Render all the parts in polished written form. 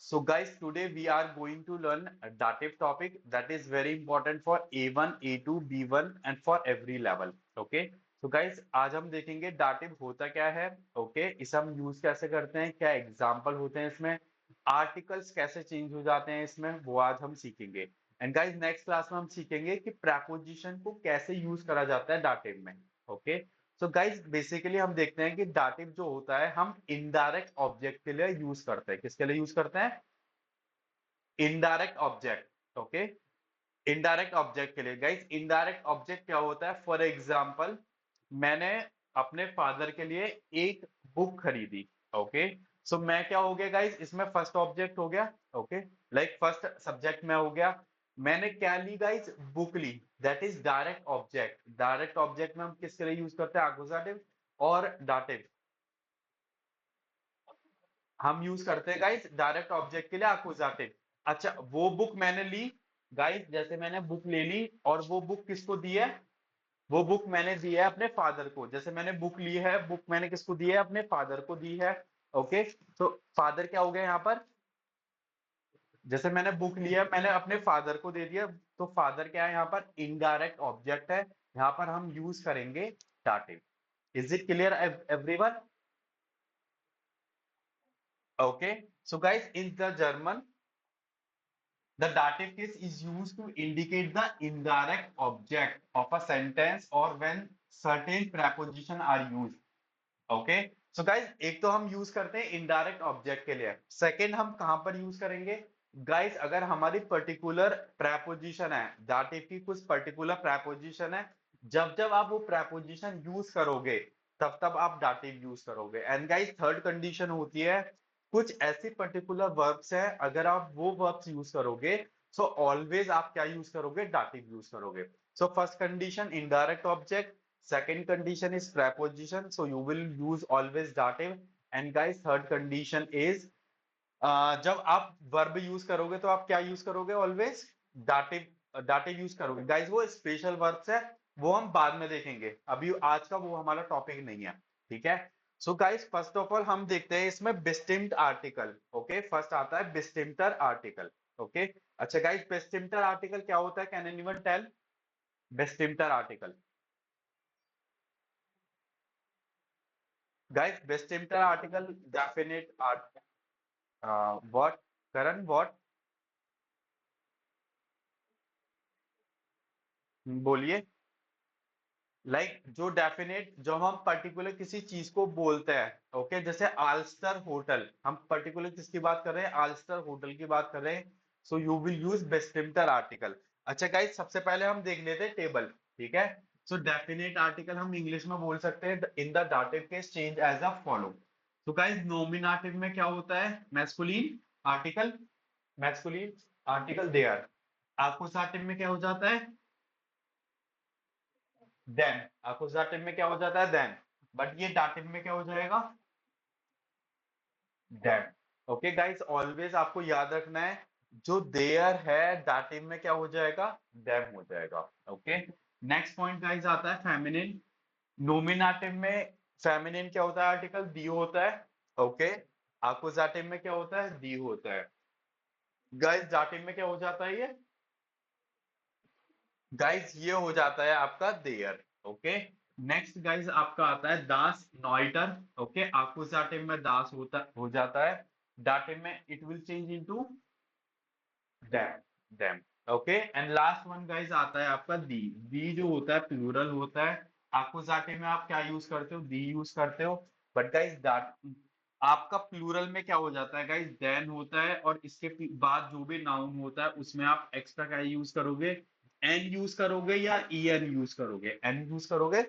So guys, today we are going to learn a dative topic that is very important for A1, A2, B1 and for every level. Okay. So guys, आज हम देखेंगे dative होता क्या है. Okay. इसे हम use कैसे करते हैं, क्या एग्जाम्पल होते हैं इसमें, आर्टिकल्स कैसे चेंज हो जाते हैं इसमें, वो आज हम सीखेंगे. एंड गाइस नेक्स्ट क्लास में हम सीखेंगे कि प्रेपोजिशन को कैसे यूज करा जाता है dative में. ओके. सो गाइज बेसिकली हम देखते हैं कि दाटिव जो होता है हम इनडायरेक्ट ऑब्जेक्ट के लिए यूज करते हैं. किसके लिए यूज करते हैं? Indirect object. Okay. Indirect object के लिए गाइज इनडायरेक्ट ऑब्जेक्ट क्या होता है? फॉर एग्जाम्पल, मैंने अपने फादर के लिए एक बुक खरीदी. ओके. सो मैं क्या हो गया गाइज, इसमें फर्स्ट ऑब्जेक्ट हो गया. ओके. लाइक फर्स्ट सब्जेक्ट में हो गया. मैंने क्या ली गाइज? बुक ली. That is direct object. Direct object में हम किसके लिए यूज करते हैं? एक्यूजेटिव और दाटिव. हम यूज करते हैं गाइस डायरेक्ट ऑब्जेक्ट के लिए एक्यूजेटिव. अच्छा, वो बुक मैंने ली गाइस, जैसे मैंने बुक ले ली और वो बुक किसको दी है? वो बुक मैंने दी है अपने फादर को. जैसे मैंने बुक ली है, बुक मैंने किसको दी है? अपने फादर को दी है. ओके. तो फादर क्या हो गया यहाँ पर? जैसे मैंने बुक लिया, मैंने अपने फादर को दे दिया, तो फादर क्या है यहाँ पर? इनडायरेक्ट ऑब्जेक्ट है. यहाँ पर हम यूज करेंगे dative. Is it clear everyone? Okay. So guys in the German, the dative case is used to indicate the indirect object of a sentence or when certain preposition are used. Okay. So guys एक तो हम use करते हैं indirect object के लिए. Second हम कहां पर यूज करेंगे? गाइज अगर हमारी पर्टिकुलर प्रेपोजिशन है, दाटिव की कुछ पर्टिकुलर प्रेपोजिशन है, जब जब आप वो प्रेपोजिशन यूज करोगे तब तब आप दाटिव यूज करोगे. एंड गाइज थर्ड कंडीशन होती है, कुछ ऐसी पर्टिकुलर वर्ब्स है, अगर आप वो वर्ब्स यूज करोगे सो ऑलवेज आप क्या यूज करोगे? दाटिव यूज करोगे. So first condition indirect object, second condition is preposition, so you will use always dative. And guys third condition is जब आप वर्ब यूज करोगे तो आप क्या यूज करोगे? ऑलवेज दाटिव. दाटिव यूज करोगे. गाइस वो स्पेशल वर्ब्स है, वो हम बाद में देखेंगे, अभी आज का वो हमारा टॉपिक नहीं है. ठीक है. So guys first of all हम देखते हैं इसमें बिस्टिम्ड आर्टिकल. ओके. फर्स्ट आता है बिस्टिम्टर आर्टिकल. ओके. अच्छा गाइस, बिस्टिम्टर आर्टिकल क्या होता है? Can anyone tell? बिस्टिम्टर article. Guys, best inter article definite art. What? Karan, what? बोलिए. लाइक जो डेफिनेट, जब हम पर्टिकुलर किसी चीज को बोलते हैं. ओके. जैसे आल्स्टर होटल, हम पर्टिकुलर किसकी बात कर रहे हैं? आल्स्टर होटल की बात कर रहे हैं. सो यू विल यूज बेस्टिम्टर आर्टिकल. अच्छा गाइस, सबसे पहले हम देख लेते हैं टेबल. ठीक है. सो डेफिनेट आर्टिकल हम इंग्लिश में बोल सकते हैं in the dative case change as a follow. तो गाइस नोमिनेटिव में क्या होता है? Masculine article. Masculine article there. Accusative में क्या हो जाता है? देन. अकुजाटिव में क्या हो जाता है? देन. बट ये दाटिव में क्या हो जाएगा? दैट. ओके गाइस, ऑलवेज आपको याद रखना है, जो देयर है दाटिव में क्या हो जाएगा? देम हो जाएगा. ओके. नेक्स्ट पॉइंट गाइस आता है फेमिनिन. नोमिनेटिव में फेमिनिन क्या होता है? आर्टिकल दी होता है. ओके. अकुजाटिव में क्या होता है? दी होता है. गाइस दाटिव में क्या हो जाता है ये? गाइस ये हो जाता है आपका देयर. ओके. नेक्स्ट गाइस आपका आता है दास नॉइटर. ओके. एक्कुसाटिव में दास होता हो जाता है. दाटिव में it will change into them. Them. Okay. And last one guys आता है आपका दी. दी जो होता है प्लूरल होता है. एक्कुसाटिव में आप क्या यूज करते हो? दी यूज करते हो. बट गाइस दैट आपका प्लूरल में क्या हो जाता है गाइस? देन होता है. और इसके बाद जो भी नाउन होता है उसमें आप एक्स्ट्रा क्या यूज करोगे? एन यूज करोगे या ई एन यूज करोगे? एन यूज करोगे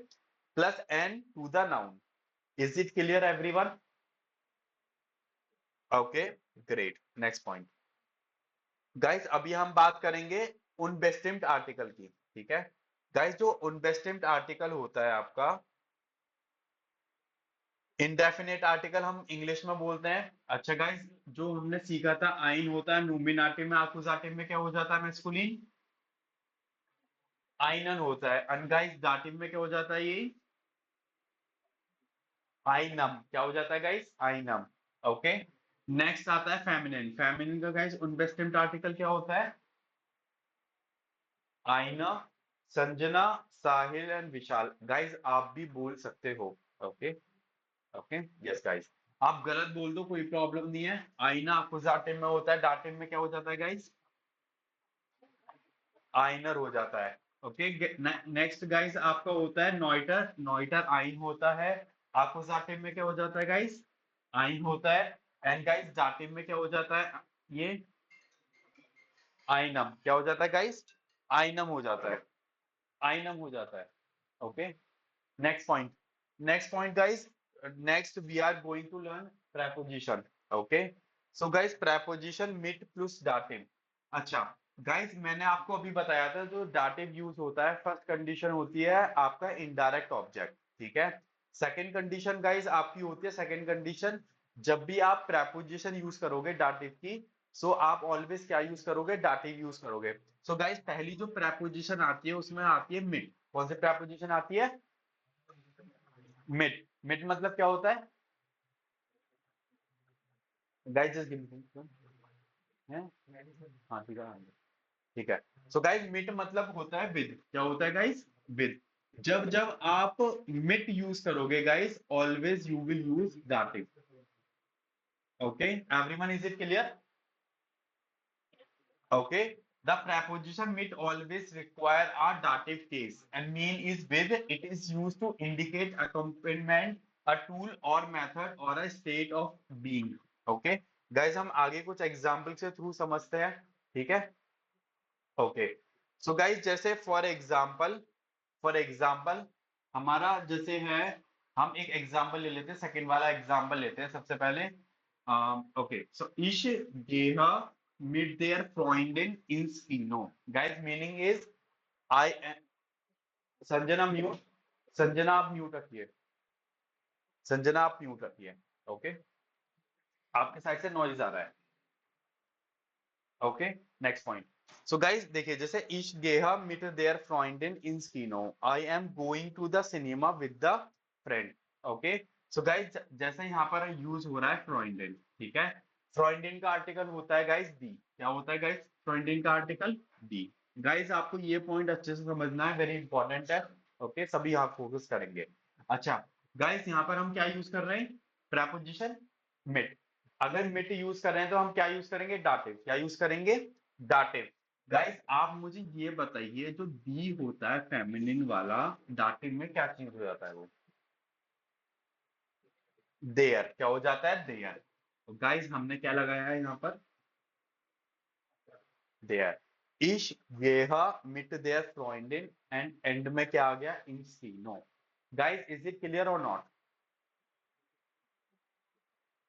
plus N to the noun. Is it clear everyone? Okay. Great. Next point guys, अभी हम बात करेंगे उनबेस्टिम्ड आर्टिकल की. ठीक है. गाइस जो उनबेस्टिम्ड आर्टिकल होता है आपका, इनडेफिनेट आर्टिकल हम इंग्लिश में बोलते हैं. अच्छा गाइस, जो हमने सीखा था आइन होता है नोमिनेटिव में, एक्कुसाटिव में क्या हो जाता है? मैस्कुलिन आइनन होता है. एंड गाइस दाटिव में क्या हो जाता है? ये आइनम. क्या हो जाता है गाइस? आइनम. ओके. नेक्स्ट आता है फेमिनिन। फेमिनिन का गाइस उनबेस्टिम्ड आर्टिकल क्या होता है? आईना, संजना, साहिल एंड विशाल। गाइस आप भी बोल सकते हो। Okay, okay, yes guys. आप गलत बोल दो, कोई प्रॉब्लम नहीं है। आईना अकुजाटिव में होता है, डाटिव में क्या हो जाता है गाइस? आइनर हो जाता है। ओके, नेक्स्ट गाइस आपका होता है नॉइटर। नॉइटर आइन होता है। अकुजाटिव में क्या हो जाता है गाइस? आइन होता है। एंड गाइस दाटिव में क्या हो जाता है? ये आइनम क्या हो जाता है गाइस? आइनम हो जाता है। आइनम हो जाता है। Okay, next point. Next point guys, next we are going to learn preposition। Okay, so guys preposition मिट प्लस दाटिव। अच्छा गाइस, मैंने आपको अभी बताया था जो दाटिव यूज होता है, फर्स्ट कंडीशन होती है आपका इनडायरेक्ट ऑब्जेक्ट, ठीक है। सेकंड कंडीशन गाइस आपकी होती है, सेकंड कंडीशन जब भी आप preposition यूज करोगे दाटिव की, सो आप ऑलवेज क्या यूज करोगे? दाटिव यूज करोगे। सो गाइस पहली जो preposition आती है उसमें आती है मिट। कौन सी preposition आती है? मिड। मिड मतलब क्या होता है गाइस? जस्ट गिव मी है। हाँ ठीक है, हाँ, ठीक है। सो गाइस मिड मतलब होता है विद। क्या होता है गाइस? विद। जब जब आप मिड यूज करोगे guys, always you will use dative. Okay, everyone is it clear? Okay, the preposition with always require a dative case and mean is with. It is used to indicate accompaniment, a tool or method or a state of being. Okay, guys हम आगे कुछ example के through समझते हैं, ठीक है। Okay, so guys जैसे for example हमारा जैसे है, हम एक एग्जाम्पल ले लेते हैं, सेकंड वाला एग्जाम्पल लेते हैं सबसे पहले। Okay, so ich gehe mit der Freundin ins Kino। Guys meaning is I. Sanjana mute. Sanjana आप म्यूट रखिए। संजना आप म्यूट रखिए। ओके, आपके साइड से नॉइज आ रहा है। Okay, next point. So guys देखिए, जैसे ich gehe mit der Freundin ins Kino, I am going to the cinema with the friend। Okay, so guys जैसे यहाँ पर यूज हो रहा है फ्रॉइंडिन, ठीक है। फ्रॉइंडिन का आर्टिकल होता है गाइस दी। क्या होता है गाइस? फ्रॉइंडिन का आर्टिकल दी। गाइस आपको ये पॉइंट अच्छे से समझना है, वेरी इंपॉर्टेंट है। ओके, सभी यहाँ फोकस करेंगे। अच्छा गाइस, यहाँ पर हम क्या यूज कर रहे हैं? प्रेपोजिशन मिट। अगर मिट यूज कर रहे हैं तो हम क्या यूज करेंगे? डाटिव। क्या यूज करेंगे? डाटिव। गाइस आप मुझे ये बताइए, जो दी होता है फेमिनिन वाला, डाटिव में क्या चेंज हो जाता है? वो देयर। क्या हो जाता है? देयर। तो गाइस हमने क्या लगाया है यहाँ पर? There. ich gehe mit der Freundin and and में क्या आ गया? इन सी नो। गाइस इज इट क्लियर और नॉट?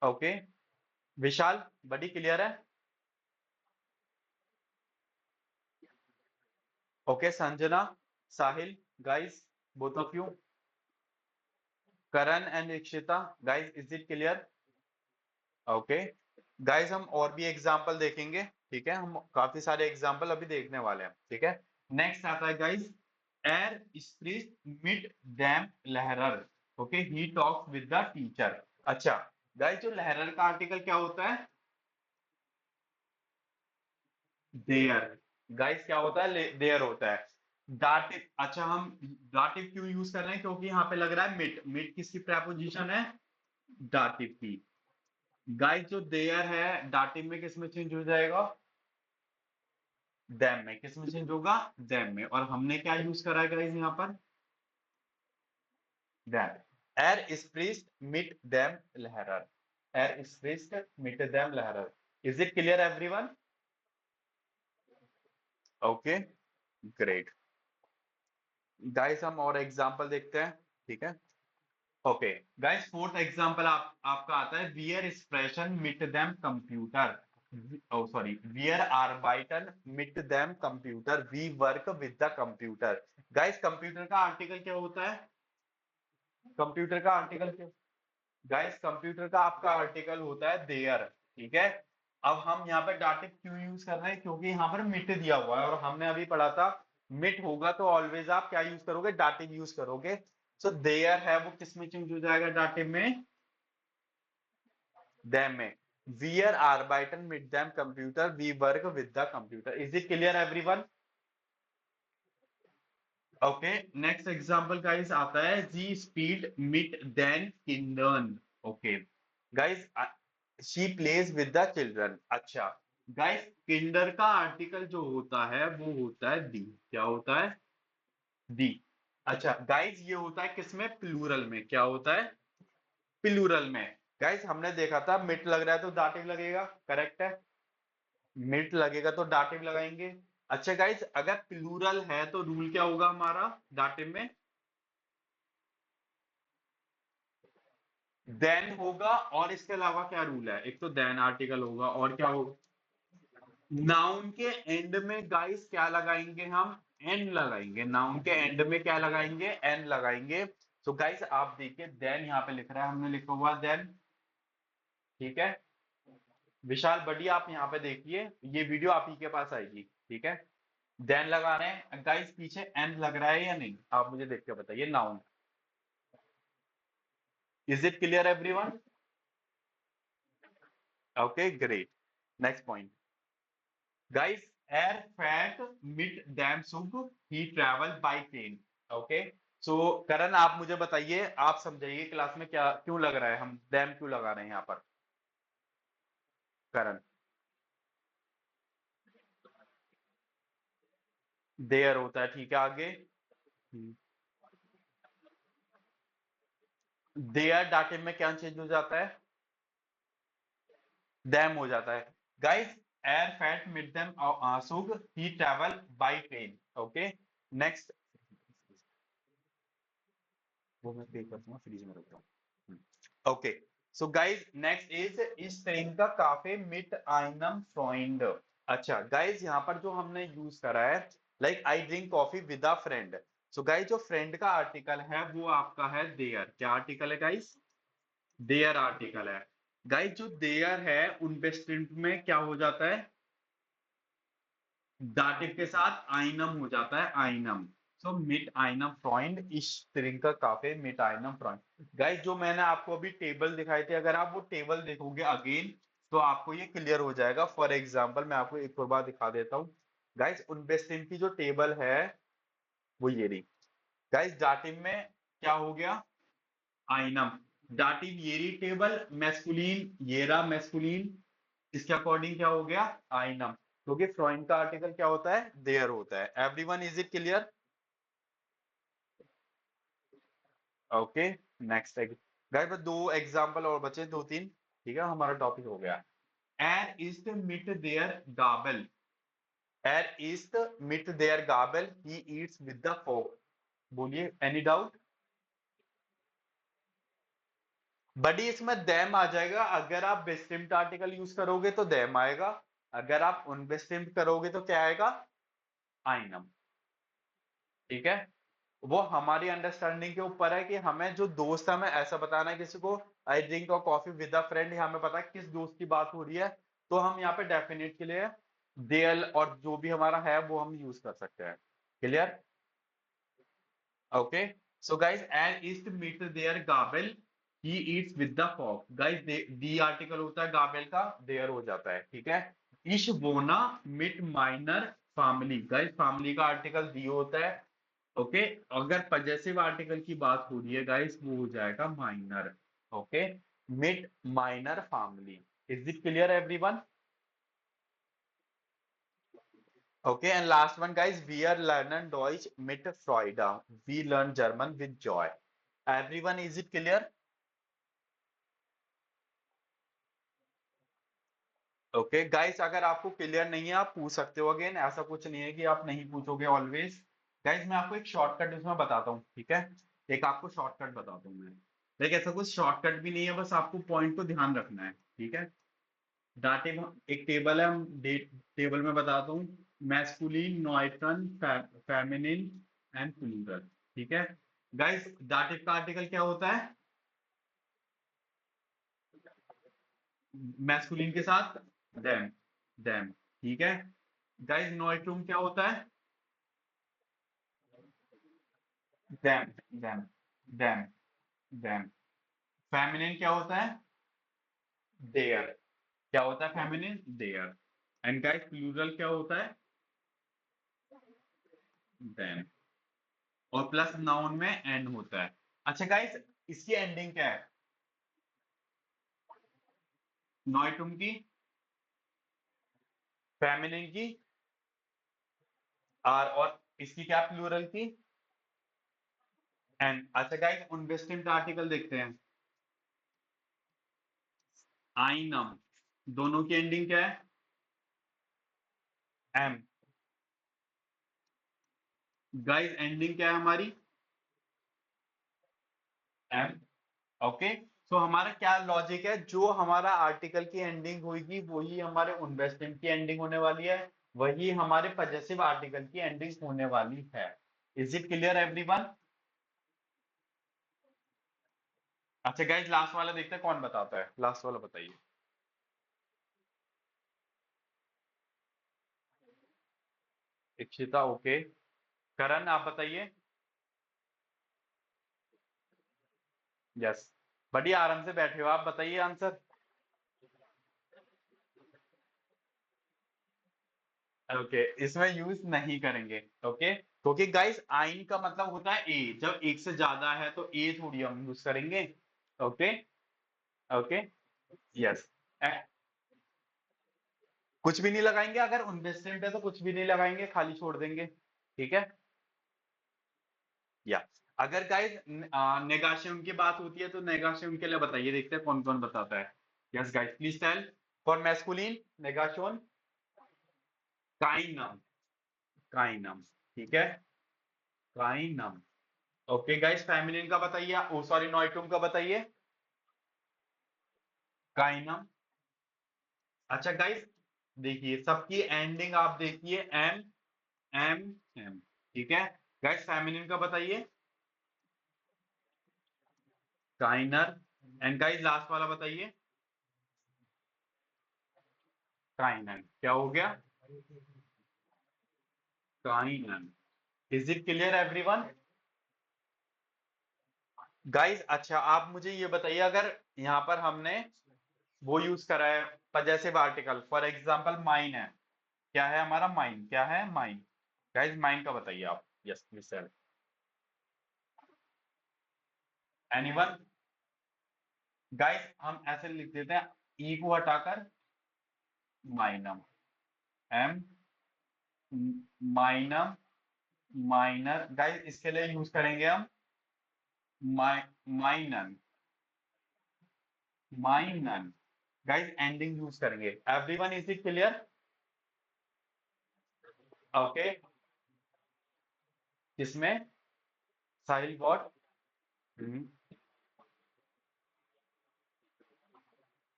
ओके, विशाल बड़ी क्लियर है? Okay, Sanjana, Sahil, guys both of you, Karan and Ikshita, guys is it clear? Okay guys, हम और भी एग्जांपल देखेंगे, ठीक है। हम काफी सारे एग्जांपल अभी देखने वाले हैं, ठीक है। नेक्स्ट आता है गाइस, एर स्प्रिट मिड डैम लहरर। Okay, he talks with the teacher. अच्छा गाइस, जो लहरर का आर्टिकल क्या होता है? देयर। गाइस क्या होता है? देयर होता है। दाटिव। अच्छा हम दाटिव क्यों यूज कर रहे हैं? क्योंकि यहाँ पे लग रहा है मिड। मिड किसकी प्रेपोजिशन है? दाटिव की। गाइस जो देयर है दाटिव में किस में चेंज हो जाएगा? डैम में। किस में चेंज होगा? डैम में। और हमने क्या यूज करा है गाइस यहाँ पर? डैम। एर स्प्रिस्ट मिट डैम लहरर। एर स्प्रिस्ट मिट डैम लहरर। Is it clear everyone? Okay, great. Guys हम और एग्जांपल देखते हैं, ठीक है। ओके गाइस, फोर्थ एग्जांपल आपका आता है, वियर एक्सप्रेशन मिट देम कंप्यूटर। ओ सॉरी, वियर आर्बाइटन मिट देम computer, we work with the computer. Guys computer का आर्टिकल क्या होता है? कंप्यूटर का आर्टिकल क्या? गाइस कंप्यूटर का आपका आर्टिकल होता है देयर, ठीक है। अब हम यहाँ पे डाटिव क्यों यूज कर रहे हैं? क्योंकि यहाँ पर मिट दिया हुआ है और हमने अभी पढ़ा था मिट होगा तो ऑलवेज आप क्या यूज करोगे? डाटिव यूज करोगे। सो देयर है वो किस में चेंज हो जाएगा? डाटिव में, देम में। Wir arbeiten mit dem Computer, we work with the computer. Is it clear everyone? Okay, next example guys आता है जी स्पीड मिट देन किंडर्न। Okay guys, she plays with the children. अच्छा गाइस, किंडर का आर्टिकल जो होता है वो होता है दी। क्या होता है? दी। अच्छा गाइस, ये होता है किसमें? प्लूरल में। क्या होता है? प्लूरल में। गाइस हमने देखा था मिट लग रहा है तो दाटिव लगेगा, करेक्ट है? मिट लगेगा तो दाटिव लगाएंगे। अच्छा गाइस, अगर प्लूरल है तो रूल क्या होगा हमारा दाटिव में? देन होगा, और इसके अलावा क्या रूल है? एक तो देन आर्टिकल होगा, और क्या होगा? नाउन के एंड में गाइस क्या लगाएंगे हम? एन लगाएंगे। नाउन के एंड में क्या लगाएंगे? एन लगाएंगे। तो गाइस आप देखिए, देन यहाँ पे लिख रहा है, हमने लिखा हुआ देन। ठीक है, विशाल बढ़िया, आप यहाँ पे देखिए, ये वीडियो आप ही के पास आएगी। ठीक है, देन लगा रहे हैं गाइस, पीछे एन लग रहा है या नहीं? आप मुझे देख के बताइए। Noun, is it clear everyone? Okay great. Next point guys, एयर फैट मिट डैम सुग he travel by train. Okay, so Karan आप मुझे बताइए, आप समझाइए क्लास में क्या क्यों लग रहा है, हम डैम क्यों लगा रहे हैं यहाँ पर? करण, देयर होता है, ठीक है, आगे? देयर डाटे में क्या चेंज हो जाता है? डैम हो जाता है। गाइस, एयर फैट मिट देम सुग he travel by train. Okay, next, वो मैं पे कर दूंगा, फ्रीज में रख दूंगा। Okay, so guys next is ट्रिंका काफे मिट आइनम फ्रॉइंड। अच्छा गाइस, यहाँ पर जो हमने यूज करा है, like I drink coffee with a friend. So guys, जो फ्रेंड का आर्टिकल है वो आपका है देयर। क्या आर्टिकल है गाइस? देयर आर्टिकल है। गाइस जो देयर है उन स्ट्रिंग में क्या हो जाता है? दाटिव के साथ आइनम हो जाता है, आइनम। सो मिट आइनम फ्रॉइंड इस स्ट्रिंग का काफे मिट आइनम फ्रॉइंड। गाइस जो मैंने आपको अभी टेबल दिखाई थी, अगर आप वो टेबल देखोगे अगेन तो आपको ये क्लियर हो जाएगा। फॉर एग्जांपल मैं आपको एक और बार दिखा देता हूँ। गाइस उनबेस्टिन की जो टेबल है वो ये रही। गाइस दाटिव में क्या हो गया? आइनम। दाटिव ये रही टेबल, मैस्कुलिन ये रहा मैस्कुलिन, इसके अकॉर्डिंग क्या हो गया? आइनम। क्योंकि फ्रॉइड का आर्टिकल क्या होता है? देयर होता है। Everyone is it clear? Okay, next guys बस दो एग्जांपल और बचे, दो तीन, ठीक है, हमारा टॉपिक हो गया। एन ईस्ट मिट देयर गाबल। एन ईस्ट मिट देयर गाबल he eats with the fork. बोलिए, एनी डाउट? बड़ी इसमें दैम आ जाएगा, अगर आप बेस्टिम्ड आर्टिकल यूज करोगे तो दैम आएगा, अगर आप उनबेस्टिम्ड करोगे तो क्या आएगा? आइनम। ठीक है, वो हमारी अंडरस्टैंडिंग के ऊपर है कि हमें जो दोस्त है, हमें ऐसा बताना है किसी को I drink a coffee with a friend, हमें पता है किस दोस्त की बात हो रही है, तो हम यहाँ पे डेफिनेट के लिए देयर और जो भी हमारा है वो हम यूज कर सकते हैं। क्लियर? ओके, सो गाइस एन ईस्ट मीट देयर गाबेल he eats with the fork. Guys the article होता है गाबेल का, देयर हो जाता है। ठीक है, इश बोना मिट माइनर फैमिली। गाइस फैमिली का आर्टिकल दी होता है। ओके, अगर पजेसिव आर्टिकल की बात हो रही है गाइस वो हो जाएगा माइनर। ओके, मिट माइनर फैमिली। Is it clear everyone? Okay, and last one guys, we are लर्नन डॉइच मिट फ्रॉइडा, we learn German with joy. Everyone is it clear? Okay guys, अगर आपको क्लियर नहीं है आप पूछ सकते हो अगेन, ऐसा कुछ नहीं है कि आप नहीं पूछोगे ऑलवेज। गाइस मैं आपको एक शॉर्टकट इसमें बताता हूँ, ठीक है? एक आपको शॉर्टकट बताता हूँ मैं। देखिए ऐसा कुछ शॉर्टकट भी नहीं है, बस आपको पॉइंट को ध्यान रखना है। ठीक है, डाटे एक टेबल है, हम टेबल में बताता हूँ। मैस्कुलिन, नॉइट्रन, फेमिनिन एंड प्लूरल। ठीक है गाइस, डाटिव का आर्टिकल क्या होता है? मैस्कुलिन के साथ देम। देम, ठीक है। गाइस नॉइट्रुम क्या होता है? देम। देम। देम। देम। फेमिनिन क्या होता है? देयर। क्या होता है फेमिनिन? देयर। एंड गाइस प्लूरल क्या होता है? देन। और प्लस नाउन में एंड होता है। अच्छा गाइस, इसकी एंडिंग क्या है? नॉइटुम की, फेमिनिन की, आर, और इसकी क्या प्लूरल की? एंड। अच्छा गाइस, उनवेस्टिम्ड आर्टिकल देखते हैं। आइनम, दोनों की एंडिंग क्या है? एम। गाइस एंडिंग क्या है हमारी? एम। ओके। सो हमारा क्या लॉजिक है, जो हमारा आर्टिकल की एंडिंग होगी वही हमारे उनवेस्टिम्ड की एंडिंग होने वाली है, वही हमारे पजेसिव आर्टिकल की एंडिंग होने वाली है। Is it clear everyone? अच्छा गाइस, लास्ट वाला देखते हैं कौन बताता है, लास्ट वाला बताइए। इक्षिता, ओके। करण आप बताइए। यस। बढ़िया, आराम से बैठे हो आप, बताइए आंसर। ओके, इसमें यूज नहीं करेंगे। ओके, क्योंकि गाइस आइन का मतलब होता है ए, जब एक से ज्यादा है तो ए थोड़ी हम यूज करेंगे। ओके। ओके। यस। कुछ भी नहीं लगाएंगे, अगर इन्वेस्टमेंट है तो कुछ भी नहीं लगाएंगे, खाली छोड़ देंगे। ठीक है। या अगर गाइस नेगाशियम की बात होती है तो नेगाशियम के लिए बताइए, देखते हैं कौन कौन बताता है। Yes guys, please tell. For masculine negation, काइनम। काइनम। ठीक है। काइनम। ओके गाइस, फेमिनिन का बताइए, ओ सॉरी नॉइट्रोम का बताइए। काइनम। अच्छा गाइस, देखिए सबकी एंडिंग आप देखिए, एम, एम, एम। ठीक है। गाइस फेमिनिन का बताइए। काइनर। एंड गाइस लास्ट वाला बताइए। काइनन, क्या हो गया? काइनन। Is it clear everyone? Guys अच्छा, आप मुझे ये बताइए, अगर यहाँ पर हमने वो यूज करा है possessive article, for example mine है। क्या है हमारा? माइन। क्या है? माइन। गाइस माइन का बताइए आप। Yes please sir. Anyone? Guys हम ऐसे लिख देते हैं, ई को हटाकर माइनम, एम, माइनम, माइनर। गाइस इसके लिए यूज करेंगे हम माइनन, माइनन। गाइस एंडिंग यूज करेंगे। Everyone is it clear? Okay. किसमें? साहिल गॉट।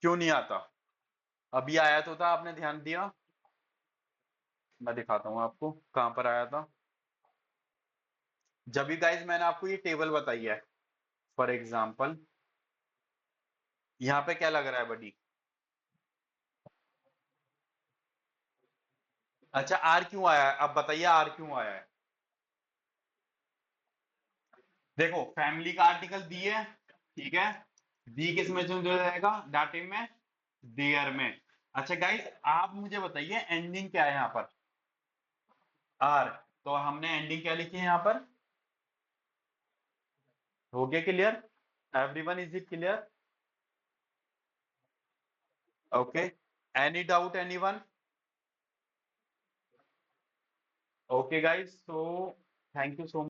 क्यों नहीं आता? अभी आया तो था, आपने ध्यान दिया? मैं दिखाता हूँ आपको कहां पर आया था। जब भी गाइस मैंने आपको ये टेबल बताई है, फॉर एग्जाम्पल यहाँ पे क्या लग रहा है बडी? अच्छा, आर क्यों आया है? अब बताइए आर क्यों आया है। देखो फैमिली का आर्टिकल दी है, ठीक है। दी किस में जो रहेगा? डाटिव में, देयर में। अच्छा गाइस, आप मुझे बताइए एंडिंग क्या है यहाँ पर? आर। तो हमने एंडिंग क्या लिखी है यहाँ पर? हो गया clear? Everyone is it clear? Okay. Any doubt anyone? Okay guys, so thank you so